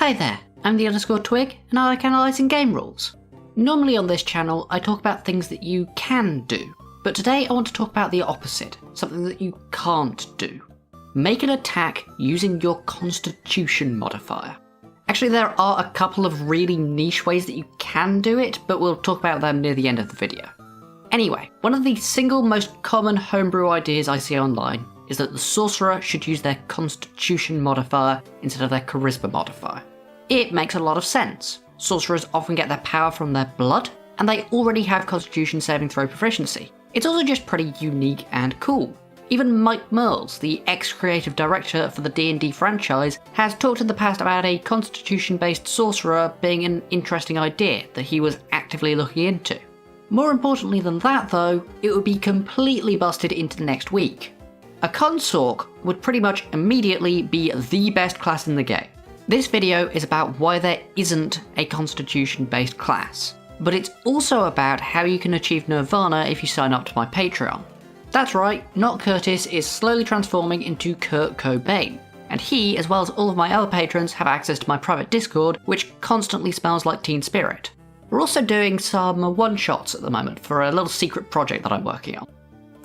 Hi there, I'm the _twig and I like analysing game rules. Normally on this channel I talk about things that you can do, but today I want to talk about the opposite, something that you can't do. Make an attack using your constitution modifier. Actually there are a couple of really niche ways that you can do it, but we'll talk about them near the end of the video. Anyway, one of the single most common homebrew ideas I see online is that the sorcerer should use their constitution modifier instead of their charisma modifier. It makes a lot of sense. Sorcerers often get their power from their blood, and they already have constitution saving throw proficiency. It's also just pretty unique and cool. Even Mike Merles, the ex-creative director for the D&D franchise, has talked in the past about a constitution-based sorcerer being an interesting idea that he was actively looking into. More importantly than that though, it would be completely busted into the next week. A consort would pretty much immediately be the best class in the game. This video is about why there isn't a constitution-based class, but it's also about how you can achieve Nirvana if you sign up to my Patreon. That's right, not Curtis is slowly transforming into Kurt Cobain, and he, as well as all of my other patrons, have access to my private Discord, which constantly smells like Teen Spirit. We're also doing some one-shots at the moment for a little secret project that I'm working on.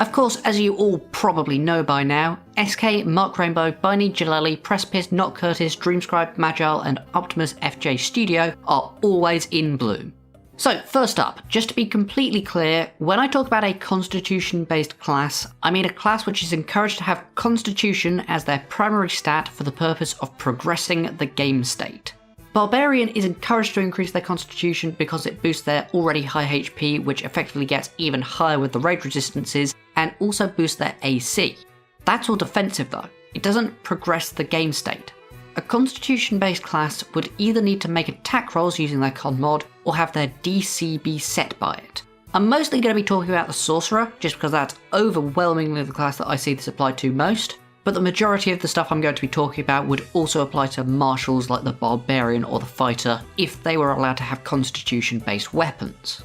Of course, as you all probably know by now, SK, Mark Rainbow, Biney, Jaleli, Precipice, Not Curtis, Dreamscribe, Magile, and Optimus FJ Studio are always in bloom. So first up, just to be completely clear, when I talk about a constitution-based class, I mean a class which is encouraged to have constitution as their primary stat for the purpose of progressing the game state. Barbarian is encouraged to increase their constitution because it boosts their already high HP, which effectively gets even higher with the raid resistances, and also boosts their AC. That's all defensive though, it doesn't progress the game state. A constitution-based class would either need to make attack rolls using their con mod, or have their DC be set by it. I'm mostly going to be talking about the sorcerer, just because that's overwhelmingly the class that I see this applied to most, but the majority of the stuff I'm going to be talking about would also apply to martials like the barbarian or the fighter, if they were allowed to have constitution-based weapons.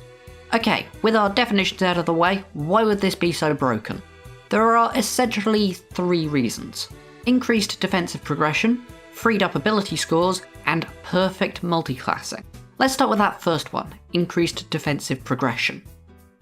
Okay, with our definitions out of the way, why would this be so broken? There are essentially three reasons: increased defensive progression, freed up ability scores, and perfect multiclassing. Let's start with that first one, increased defensive progression.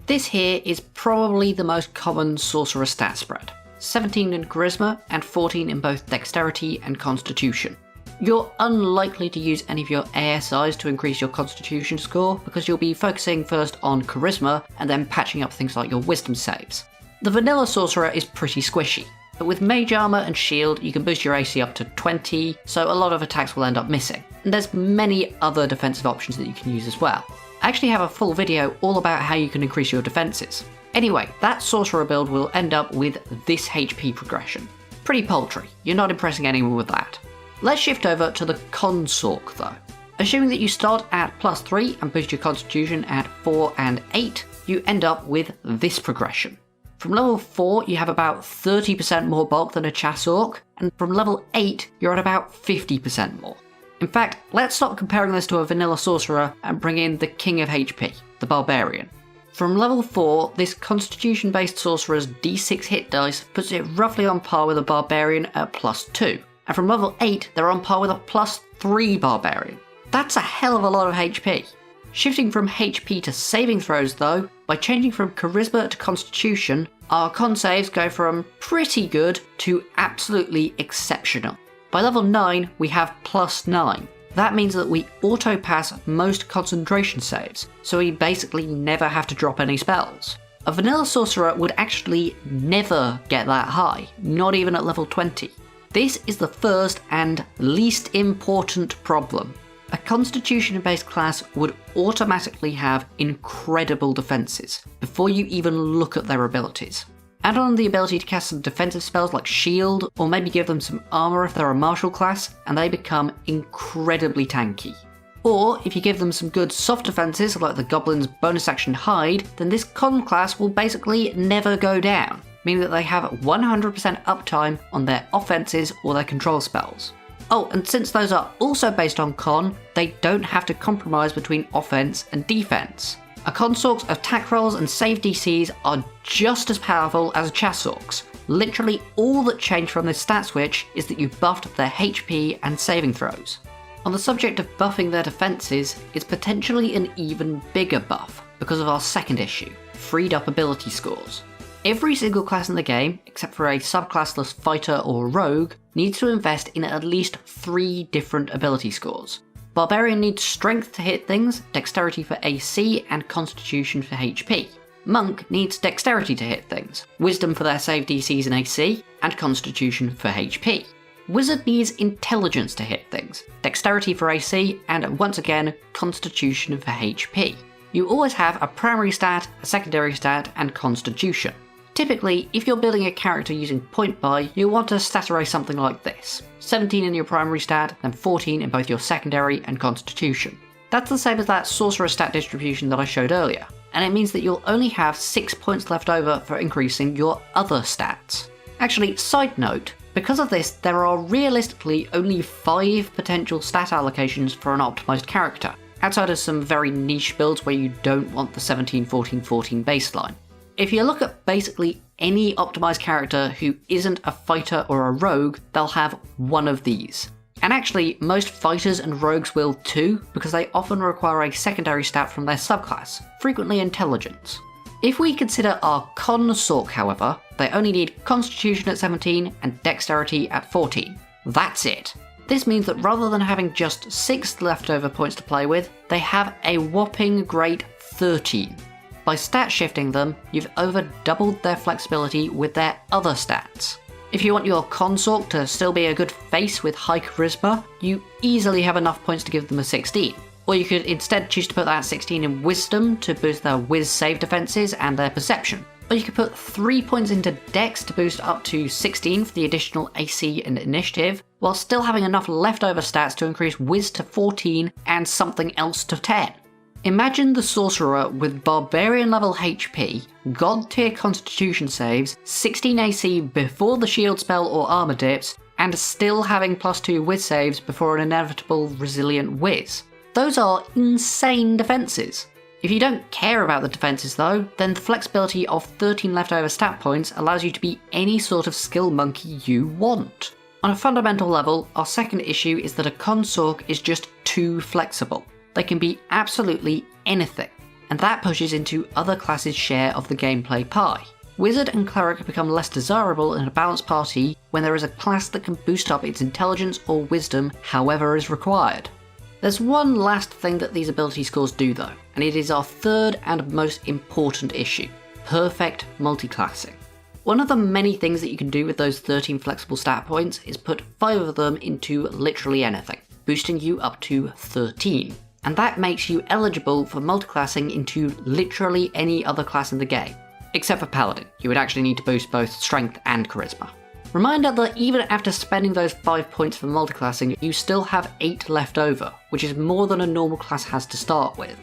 This here is probably the most common sorcerer stat spread. 17 in charisma and 14 in both dexterity and constitution. You're unlikely to use any of your ASIs to increase your constitution score because you'll be focusing first on charisma and then patching up things like your wisdom saves. The vanilla sorcerer is pretty squishy, but with mage armor and shield you can boost your AC up to 20, so a lot of attacks will end up missing. And there's many other defensive options that you can use as well. I actually have a full video all about how you can increase your defenses. Anyway, that sorcerer build will end up with this HP progression. Pretty paltry, you're not impressing anyone with that. Let's shift over to the consort though. Assuming that you start at +3 and boost your constitution at 4 and 8, you end up with this progression. From level 4 you have about 30% more bulk than a Chass Orc, and from level 8 you're at about 50% more. In fact, let's stop comparing this to a vanilla sorcerer and bring in the king of HP, the barbarian. From level 4, this constitution-based sorcerer's d6 hit dice puts it roughly on par with a barbarian at +2, and from level 8 they're on par with a +3 barbarian. That's a hell of a lot of HP. Shifting from HP to saving throws though, by changing from charisma to constitution, our con saves go from pretty good to absolutely exceptional. By level 9 we have +9. That means that we auto-pass most concentration saves, so we basically never have to drop any spells. A vanilla sorcerer would actually never get that high, not even at level 20. This is the first and least important problem. A constitution-based class would automatically have incredible defenses, before you even look at their abilities. Add on the ability to cast some defensive spells like shield, or maybe give them some armor if they're a martial class, and they become incredibly tanky. Or if you give them some good soft defenses like the goblin's bonus action hide, then this con class will basically never go down, meaning that they have 100% uptime on their offenses or their control spells. Oh, and since those are also based on con, they don't have to compromise between offense and defense. A consort's attack rolls and save DCs are just as powerful as a Chass Orc's. Literally all that changed from this stat switch is that you buffed their HP and saving throws. On the subject of buffing their defences, it's potentially an even bigger buff because of our second issue, freed up ability scores. Every single class in the game, except for a subclassless fighter or rogue, needs to invest in at least 3 different ability scores. Barbarian needs strength to hit things, dexterity for AC, and constitution for HP. Monk needs dexterity to hit things, wisdom for their save DCs and AC, and constitution for HP. Wizard needs intelligence to hit things, dexterity for AC, and once again, constitution for HP. You always have a primary stat, a secondary stat, and constitution. Typically, if you're building a character using point buy, you'll want to stat array something like this. 17 in your primary stat, then 14 in both your secondary and constitution. That's the same as that sorcerer stat distribution that I showed earlier, and it means that you'll only have 6 points left over for increasing your other stats. Actually, side note, because of this, there are realistically only 5 potential stat allocations for an optimized character, outside of some very niche builds where you don't want the 17-14-14 baseline. If you look at basically any optimized character who isn't a fighter or a rogue, they'll have one of these. And actually, most fighters and rogues will too, because they often require a secondary stat from their subclass, frequently intelligence. If we consider our consort, however, they only need constitution at 17 and dexterity at 14. That's it. This means that rather than having just 6 leftover points to play with, they have a whopping great 13. By stat shifting them, you've over doubled their flexibility with their other stats. If you want your consort to still be a good face with high charisma, you easily have enough points to give them a 16. Or you could instead choose to put that 16 in wisdom to boost their whiz save defences and their perception. Or you could put 3 points into dex to boost up to 16 for the additional AC and initiative, while still having enough leftover stats to increase whiz to 14 and something else to 10. Imagine the sorcerer with barbarian level HP, god tier constitution saves, 16 AC before the shield spell or armor dips, and still having +2 whiz saves before an inevitable resilient whiz. Those are insane defences. If you don't care about the defences though, then the flexibility of 13 leftover stat points allows you to be any sort of skill monkey you want. On a fundamental level, our second issue is that a consort is just too flexible. They can be absolutely anything, and that pushes into other classes' share of the gameplay pie. Wizard and Cleric become less desirable in a balanced party when there is a class that can boost up its intelligence or wisdom however is required. There's one last thing that these ability scores do though, and it is our third and most important issue: perfect multiclassing. One of the many things that you can do with those 13 flexible stat points is put 5 of them into literally anything, boosting you up to 13. And that makes you eligible for multiclassing into literally any other class in the game. Except for Paladin, you would actually need to boost both strength and charisma. Reminder that even after spending those 5 points for multiclassing, you still have 8 left over, which is more than a normal class has to start with.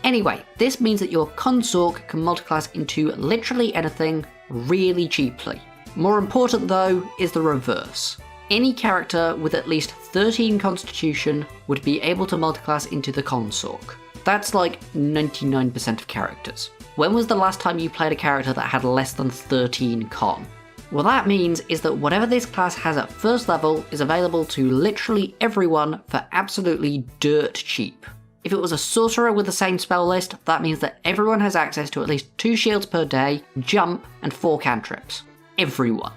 Anyway, this means that your consort can multiclass into literally anything really cheaply. More important though is the reverse. Any character with at least 13 constitution would be able to multiclass into the consort. That's like 99% of characters. When was the last time you played a character that had less than 13 con? What that means is that whatever this class has at first level is available to literally everyone for absolutely dirt cheap. If it was a sorcerer with the same spell list, that means that everyone has access to at least 2 shields per day, jump, and 4 cantrips. Everyone.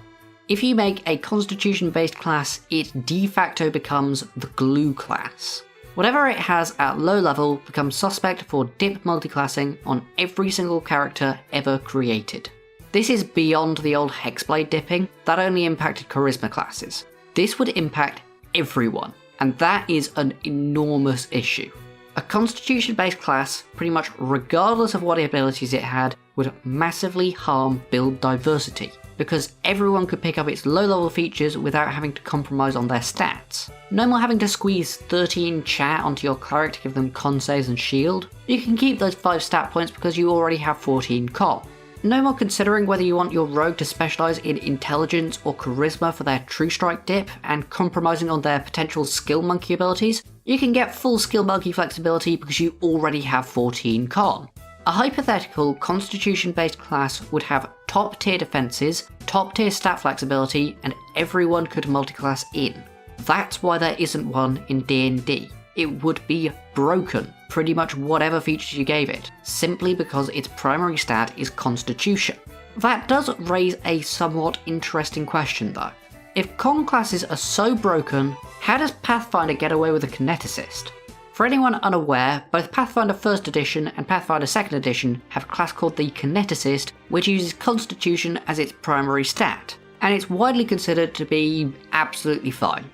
If you make a constitution-based class, it de facto becomes the glue class. Whatever it has at low level becomes suspect for dip multiclassing on every single character ever created. This is beyond the old hexblade dipping, that only impacted charisma classes. This would impact everyone, and that is an enormous issue. A constitution-based class, pretty much regardless of what abilities it had, would massively harm build diversity, because everyone could pick up its low-level features without having to compromise on their stats. No more having to squeeze 13 chat onto your cleric to give them con saves and shield. You can keep those 5 stat points because you already have 14 con. No more considering whether you want your rogue to specialise in intelligence or charisma for their true strike dip and compromising on their potential skill monkey abilities. You can get full skill monkey flexibility because you already have 14 con. A hypothetical constitution-based class would have top-tier defences, top-tier stat flexibility, and everyone could multiclass in. That's why there isn't one in D&D. It would be broken, pretty much whatever features you gave it, simply because its primary stat is Constitution. That does raise a somewhat interesting question though. If con classes are so broken, how does Pathfinder get away with a Kineticist? For anyone unaware, both Pathfinder 1st edition and Pathfinder 2nd edition have a class called the Kineticist, which uses Constitution as its primary stat, and it's widely considered to be absolutely fine.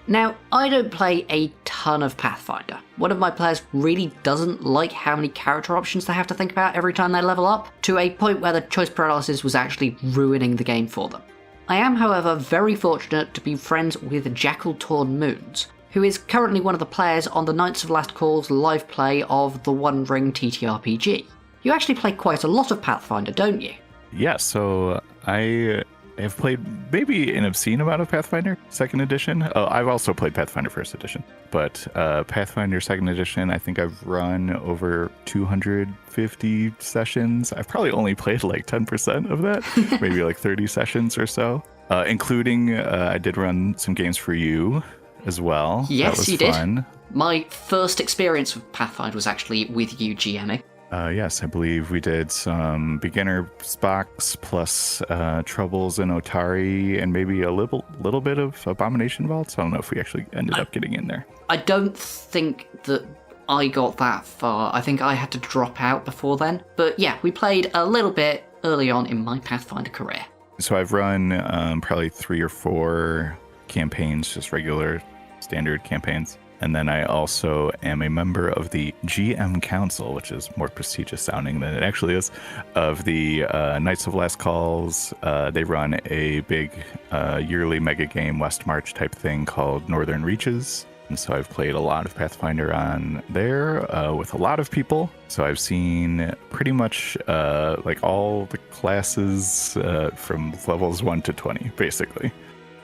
Now, I don't play a ton of Pathfinder. One of my players really doesn't like how many character options they have to think about every time they level up, to a point where the choice paralysis was actually ruining the game for them. I am, however, very fortunate to be friends with Jackal Torn Moons, who is currently one of the players on the Knights of Last Call's live play of the One Ring TTRPG. You actually play quite a lot of Pathfinder, don't you? Yeah, so I have played maybe an obscene amount of Pathfinder 2nd edition. Oh, I've also played Pathfinder 1st edition, but Pathfinder 2nd edition, I think I've run over 250 sessions. I've probably only played like 10% of that, maybe like 30 sessions or so, including I did run some games for you as well. Yes, you fun. did. My first experience with Pathfinder was actually with you GMing. Yes, I believe we did some beginner box plus Troubles in Otari and maybe a little bit of Abomination Vaults. I don't know if we actually ended up getting in there. I don't think that I got that far. I think I had to drop out before then. But yeah, we played a little bit early on in my Pathfinder career. So I've run probably 3 or 4 campaigns, just regular standard campaigns. And then I also am a member of the GM Council, which is more prestigious sounding than it actually is, of the Knights of Last Calls. They run a big yearly mega game, West March type thing called Northern Reaches. And so I've played a lot of Pathfinder on there with a lot of people. So I've seen pretty much like all the classes from levels 1 to 20, basically.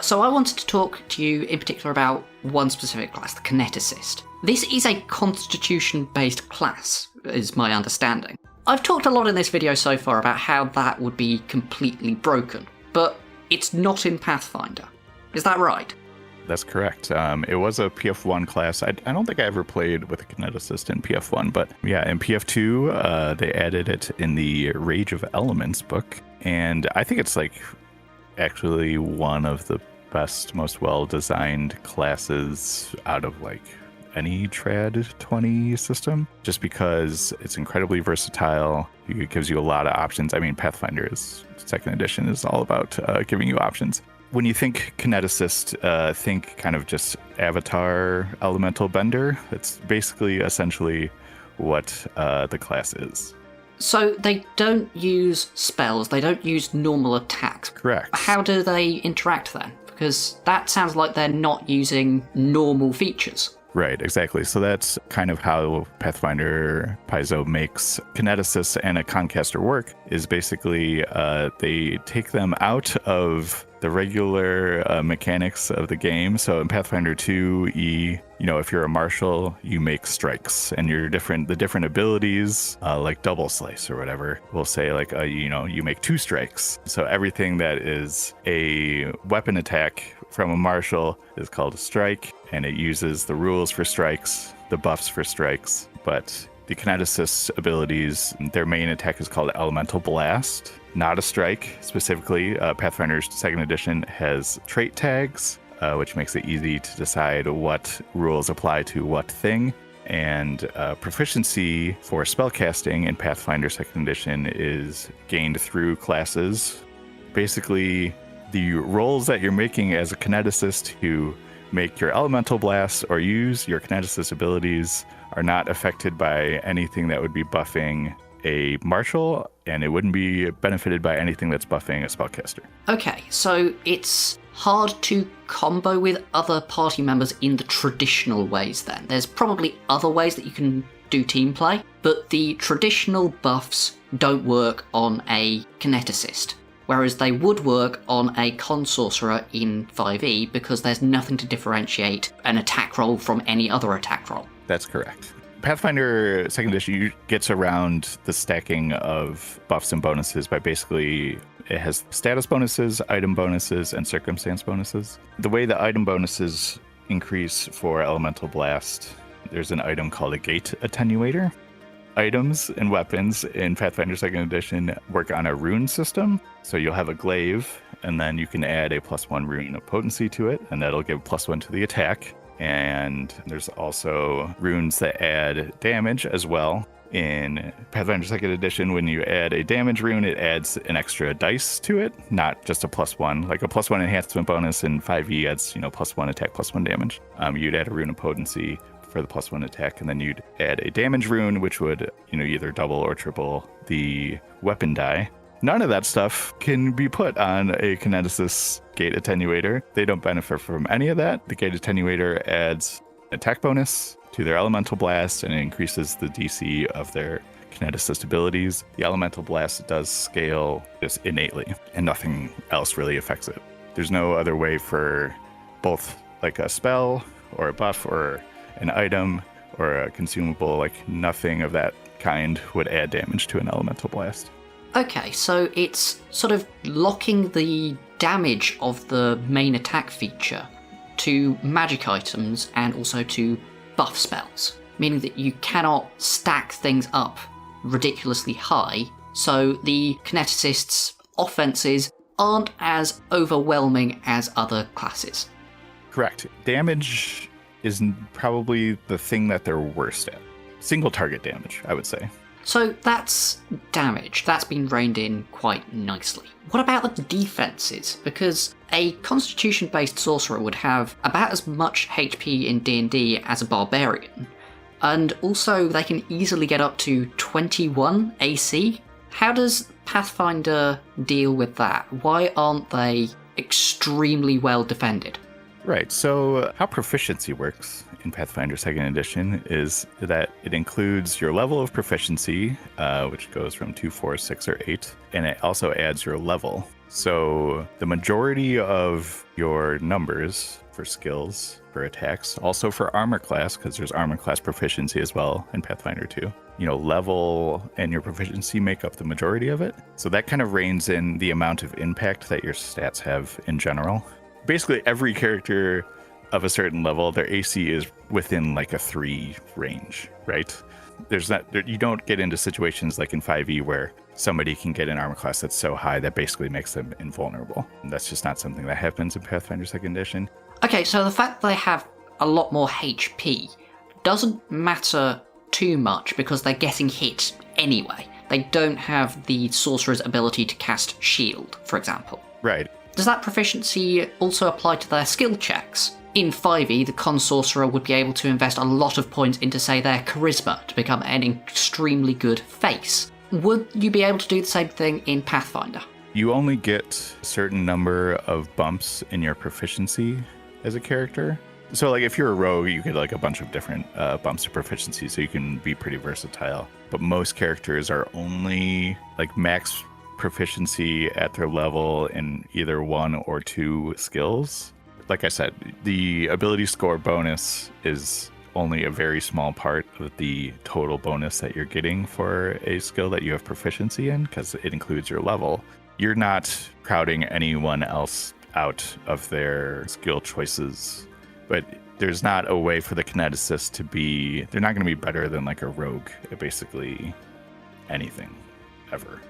So I wanted to talk to you in particular about one specific class, the Kineticist. This is a Constitution-based class, is my understanding. I've talked a lot in this video so far about how that would be completely broken, but it's not in Pathfinder. Is that right? That's correct. It was a PF1 class. I don't think I ever played with a Kineticist in PF1, but yeah, in PF2, they added it in the Rage of Elements book, and I think it's like actually one of the best, most well-designed classes out of like any Trad 20 system, just because it's incredibly versatile. It gives you a lot of options. I mean, Pathfinder's 2nd edition is all about giving you options. When you think Kineticist, think kind of just Avatar Elemental Bender. It's basically essentially what the class is. So they don't use spells, they don't use normal attacks. Correct. How do they interact then? Because that sounds like they're not using normal features. Right, exactly. So that's kind of how Pathfinder Paizo makes Kineticists and a Conquester work, is basically they take them out of the regular mechanics of the game. So in Pathfinder 2, if you're a marshal, you make strikes, and the different abilities, like double slice or whatever, will say like, you make 2 strikes. So everything that is a weapon attack from a marshal is called a strike, and it uses the rules for strikes, the buffs for strikes. But the Kineticist abilities, their main attack is called Elemental Blast, not a strike. Specifically, Pathfinder's 2nd edition has trait tags, which makes it easy to decide what rules apply to what thing. And proficiency for spellcasting in Pathfinder 2nd edition is gained through classes. Basically, the rolls that you're making as a Kineticist who make your Elemental Blast or use your Kineticist abilities are not affected by anything that would be buffing a marshal, and it wouldn't be benefited by anything that's buffing a spellcaster. Okay, so it's hard to combo with other party members in the traditional ways then. There's probably other ways that you can do team play, but the traditional buffs don't work on a Kineticist, whereas they would work on a Sorcerer in 5e because there's nothing to differentiate an attack roll from any other attack roll. That's correct. Pathfinder 2nd edition gets around the stacking of buffs and bonuses by basically It has status bonuses, item bonuses, and circumstance bonuses. The way the item bonuses increase for Elemental Blast, there's an item called a Gate Attenuator. Items and weapons in Pathfinder 2nd Edition work on a rune system. So you'll have a glaive, and then you can add a +1 rune of potency to it, and that'll give +1 to the attack. And there's also runes that add damage as well. In Pathfinder 2nd Edition, when you add a damage rune, it adds an extra dice to it, not just a +1. Like a +1 enhancement bonus in 5e adds, +1 attack, +1 damage. You'd add a rune of potency for the +1 attack, and then you'd add a damage rune, which would, either double or triple the weapon die. None of that stuff can be put on a Kineticist Gate Attenuator. They don't benefit from any of that. The Gate Attenuator adds attack bonus to their Elemental Blast, and it increases the DC of their Kineticist abilities. The Elemental Blast does scale just innately, and nothing else really affects it. There's no other way for both like a spell or a buff or an item or a consumable, like nothing of that kind would add damage to an Elemental Blast. Okay, so it's sort of locking the damage of the main attack feature to magic items and also to buff spells, meaning that you cannot stack things up ridiculously high, so the Kineticist's offenses aren't as overwhelming as other classes. Correct. Damage is probably the thing that they're worst at. Single target damage, I would say. So that's damage. That's been reined in quite nicely. What about the defenses? Because a constitution-based sorcerer would have about as much HP in D&D as a barbarian, and also they can easily get up to 21 AC. How does Pathfinder deal with that? Why aren't they extremely well defended? Right, so how proficiency works in Pathfinder 2nd Edition is that it includes your level of proficiency, which goes from 2, 4, 6, or 8, and it also adds your level. So the majority of your numbers for skills, for attacks, also for armor class, because there's armor class proficiency as well in Pathfinder 2. Level and your proficiency make up the majority of it. So that kind of reins in the amount of impact that your stats have in general. Basically, every character of a certain level, their AC is within like a 3 range, right? You don't get into situations like in 5e where somebody can get an armor class that's so high that basically makes them invulnerable. And that's just not something that happens in Pathfinder 2nd Edition. Okay, so the fact that they have a lot more HP doesn't matter too much because they're getting hit anyway. They don't have the sorcerer's ability to cast shield, for example. Right. Does that proficiency also apply to their skill checks? In 5e, the con sorcerer would be able to invest a lot of points into, say, their charisma to become an extremely good face. Would you be able to do the same thing in Pathfinder? You only get a certain number of bumps in your proficiency as a character. So, like, if you're a rogue, you get, like, a bunch of different bumps of proficiency, so you can be pretty versatile. But most characters are only, like, max proficiency at their level in either 1 or 2 skills. Like I said, the ability score bonus is only a very small part of the total bonus that you're getting for a skill that you have proficiency in, because it includes your level. You're not crowding anyone else out of their skill choices, but there's not a way for the Kineticist to be, they're not going to be better than like a rogue at basically anything ever.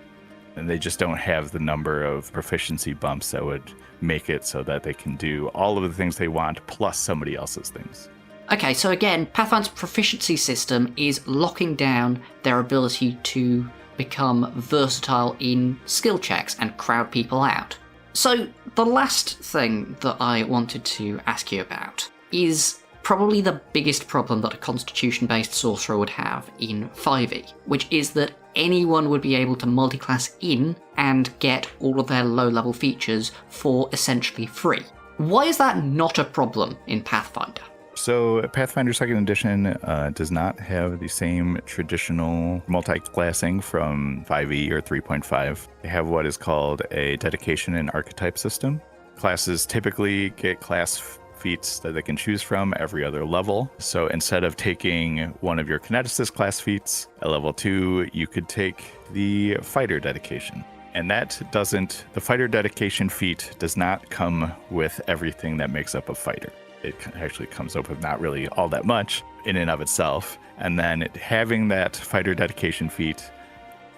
And they just don't have the number of proficiency bumps that would make it so that they can do all of the things they want plus somebody else's things. Okay, so again, Pathfinder's proficiency system is locking down their ability to become versatile in skill checks and crowd people out. So the last thing that I wanted to ask you about is probably the biggest problem that a constitution-based sorcerer would have in 5e, which is that anyone would be able to multiclass in and get all of their low-level features for essentially free. Why is that not a problem in Pathfinder? So Pathfinder 2nd Edition does not have the same traditional multi-classing from 5e or 3.5. They have what is called a dedication and archetype system. Classes typically get class feats that they can choose from every other level. So instead of taking one of your Kineticist class feats at level 2, you could take the fighter dedication. And the fighter dedication feat does not come with everything that makes up a fighter. It actually comes up with not really all that much in and of itself. And then having that fighter dedication feat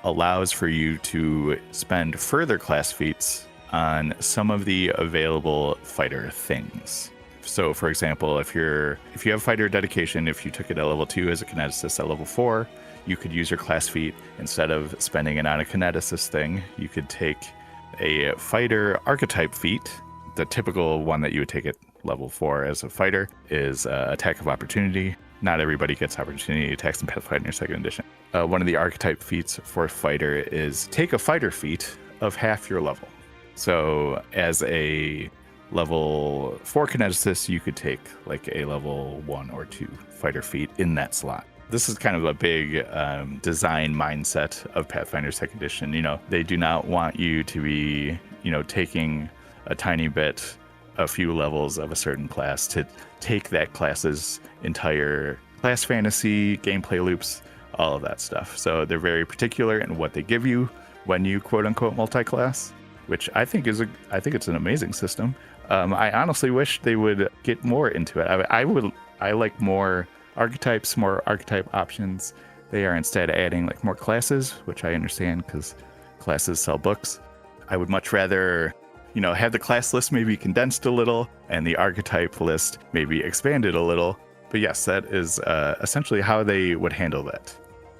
allows for you to spend further class feats on some of the available fighter things. So for example, if you have fighter dedication, if you took it at level 2 as a kineticist at level 4, you could use your class feat. Instead of spending it on a kineticist thing, you could take a fighter archetype feat. The typical one that you would take at level 4 as a fighter is attack of opportunity. Not everybody gets opportunity attacks in Pathfinder 2nd edition. One of the archetype feats for fighter is take a fighter feat of half your level. So as a level 4 kineticist, you could take like a level 1 or 2 fighter feat in that slot. This is kind of a big design mindset of Pathfinder 2nd edition. You know, they do not want you to be, taking a tiny bit, a few levels of a certain class to take that class's entire class fantasy, gameplay loops, all of that stuff. So they're very particular in what they give you when you quote unquote multi-class, which I think it's an amazing system. I honestly wish they would get more into it. I like more archetypes, more archetype options. They are instead adding like more classes, which I understand because classes sell books. I would much rather, have the class list maybe condensed a little and the archetype list maybe expanded a little. But yes, that is essentially how they would handle that.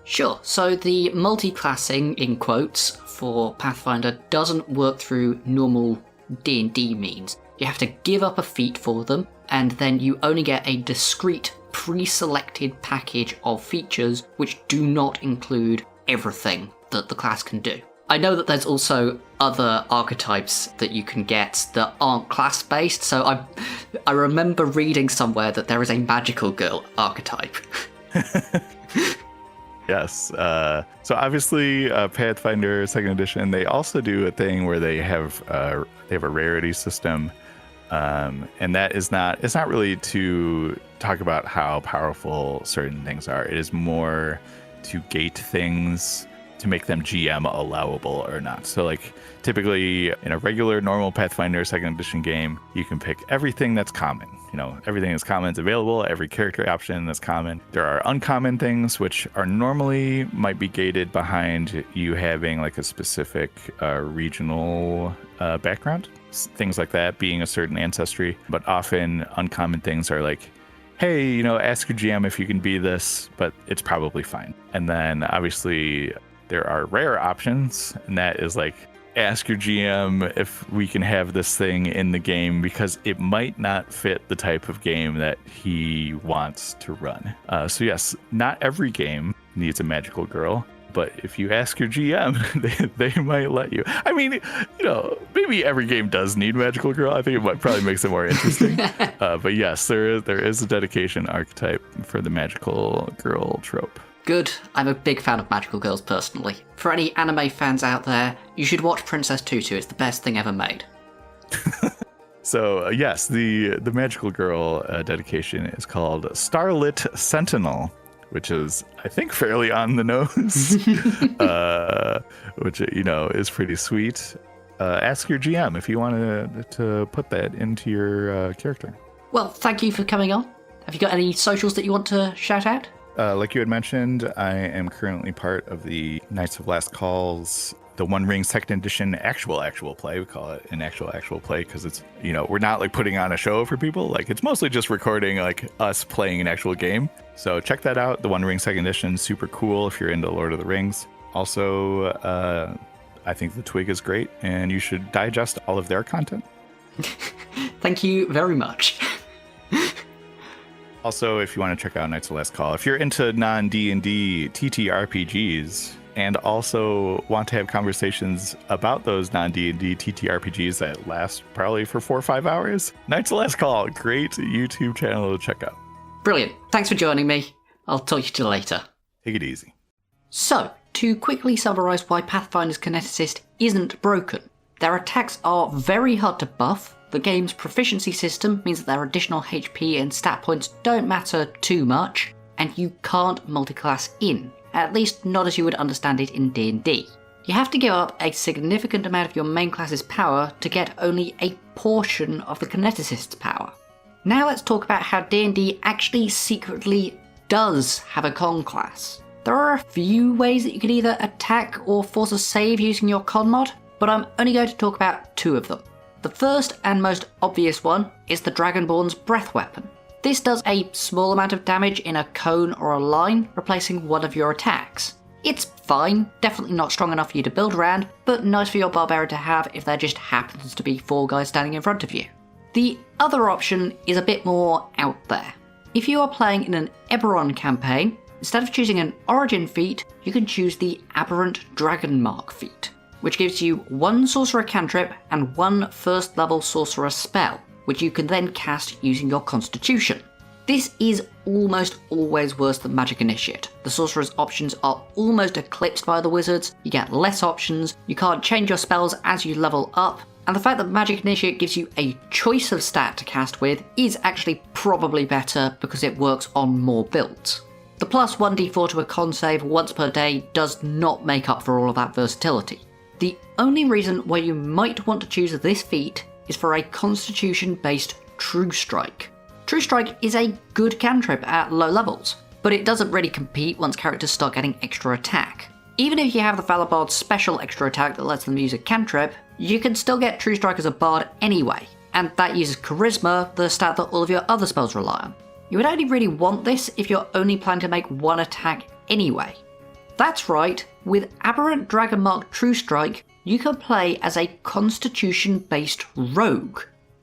Sure, so the multiclassing, in quotes, for Pathfinder doesn't work through normal D&D means. You have to give up a feat for them, and then you only get a discrete pre-selected package of features which do not include everything that the class can do. I know that there's also other archetypes that you can get that aren't class-based, so I remember reading somewhere that there is a magical girl archetype. Yes. So obviously, Pathfinder 2nd edition, they also do a thing where they have a rarity system. And that it's not really to talk about how powerful certain things are. It is more to gate things to make them GM allowable or not. So like typically in a regular normal Pathfinder 2nd edition game, you can pick everything that's common. Everything that's common is available, every character option that's common. There are uncommon things which are normally might be gated behind you having like a specific regional background. Things like that, being a certain ancestry. But often uncommon things are like, hey, ask your GM if you can be this, but it's probably fine. And then obviously there are rare options, and that is like, ask your GM if we can have this thing in the game because it might not fit the type of game that he wants to run. So yes, not every game needs a magical girl, but if you ask your GM, they might let you. I mean, maybe every game does need magical girl. I think it might probably makes it more interesting. But yes, there is a dedication archetype for the magical girl trope. Good. I'm a big fan of magical girls personally. For any anime fans out there, you should watch Princess Tutu. It's the best thing ever made. So yes, the magical girl dedication is called Starlit Sentinel, which is, I think, fairly on the nose, which, is pretty sweet. Ask your GM if you want to put that into your character. Well, thank you for coming on. Have you got any socials that you want to shout out? Like you had mentioned, I am currently part of the Knights of Last Call's the One Ring 2nd edition actual play. We call it an actual play because it's, we're not like putting on a show for people. Like it's mostly just recording like us playing an actual game. So check that out. The One Ring 2nd edition, super cool if you're into Lord of the Rings. Also, I think the Twig is great and you should digest all of their content. Thank you very much. Also, if you want to check out Knights of Last Call, if you're into non-D&D TTRPGs and also want to have conversations about those non-D&D TTRPGs that last probably for 4 or 5 hours, Knights of Last Call, great YouTube channel to check out. Brilliant. Thanks for joining me. I'll talk to you later. Take it easy. So, to quickly summarise why Pathfinder's Kineticist isn't broken, their attacks are very hard to buff. The game's proficiency system means that their additional HP and stat points don't matter too much, and you can't multiclass in, at least not as you would understand it in D&D. You have to give up a significant amount of your main class's power to get only a portion of the Kineticist's power. Now let's talk about how D&D actually secretly does have a con class. There are a few ways that you could either attack or force a save using your con mod, but I'm only going to talk about 2 of them. The first and most obvious one is the Dragonborn's Breath Weapon. This does a small amount of damage in a cone or a line, replacing one of your attacks. It's fine, definitely not strong enough for you to build around, but nice for your barbarian to have if there just happens to be 4 guys standing in front of you. The other option is a bit more out there. If you are playing in an Eberron campaign, instead of choosing an origin feat, you can choose the Aberrant Dragon Mark feat, which gives you 1 sorcerer cantrip and 1 first level sorcerer spell, which you can then cast using your constitution. This is almost always worse than Magic Initiate. The sorcerer's options are almost eclipsed by the wizards, you get less options, you can't change your spells as you level up, and the fact that Magic Initiate gives you a choice of stat to cast with is actually probably better because it works on more builds. The plus 1d4 to a con save once per day does not make up for all of that versatility. The only reason why you might want to choose this feat is for a constitution based True Strike. True Strike is a good cantrip at low levels, but it doesn't really compete once characters start getting extra attack. Even if you have the Valor Bard's special extra attack that lets them use a cantrip, you can still get True Strike as a bard anyway, and that uses Charisma, the stat that all of your other spells rely on. You would only really want this if you're only planning to make 1 attack anyway. That's right, with Aberrant Dragon Mark True Strike, you can play as a constitution based rogue.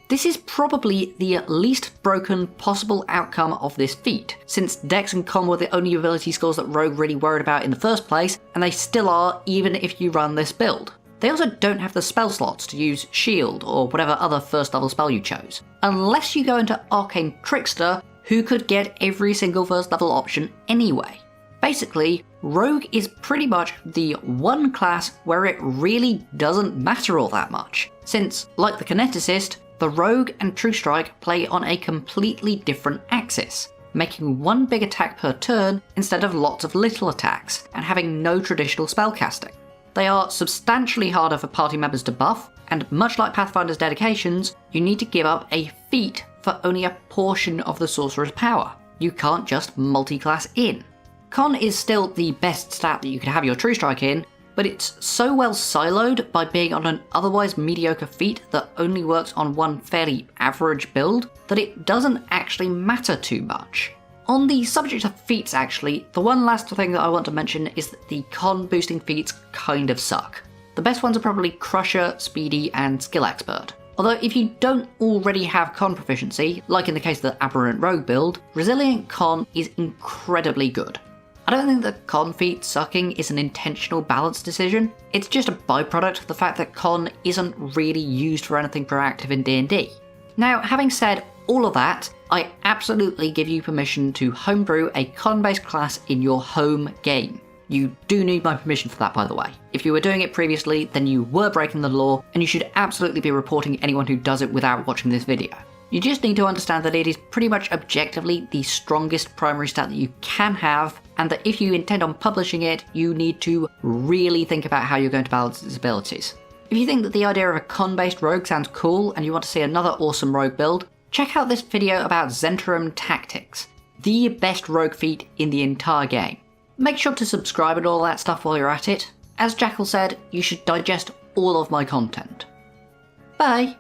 This is probably the least broken possible outcome of this feat, since Dex and Con were the only ability scores that Rogue really worried about in the first place, and they still are even if you run this build. They also don't have the spell slots to use Shield or whatever other first level spell you chose, unless you go into Arcane Trickster, who could get every single first level option anyway. Basically, Rogue is pretty much the one class where it really doesn't matter all that much, since, like the Kineticist, the Rogue and True Strike play on a completely different axis, making 1 big attack per turn instead of lots of little attacks, and having no traditional spellcasting. They are substantially harder for party members to buff, and much like Pathfinder's dedications, you need to give up a feat for only a portion of the sorcerer's power. You can't just multi-class in. Con is still the best stat that you could have your True Strike in, but it's so well siloed by being on an otherwise mediocre feat that only works on 1 fairly average build that it doesn't actually matter too much. On the subject of feats actually, the one last thing that I want to mention is that the con boosting feats kind of suck. The best ones are probably Crusher, Speedy, and Skill Expert. Although if you don't already have con proficiency, like in the case of the Aberrant Rogue build, Resilient Con is incredibly good. I don't think that con feat sucking is an intentional balance decision, it's just a byproduct of the fact that con isn't really used for anything proactive in D&D. Now, having said all of that, I absolutely give you permission to homebrew a con-based class in your home game. You do need my permission for that, by the way. If you were doing it previously, then you were breaking the law, and you should absolutely be reporting anyone who does it without watching this video. You just need to understand that it is pretty much objectively the strongest primary stat that you can have, and that if you intend on publishing it, you need to really think about how you're going to balance its abilities. If you think that the idea of a con-based rogue sounds cool and you want to see another awesome rogue build, check out this video about Zentrum Tactics, the best rogue feat in the entire game. Make sure to subscribe and all that stuff while you're at it. As Jackal said, you should digest all of my content. Bye!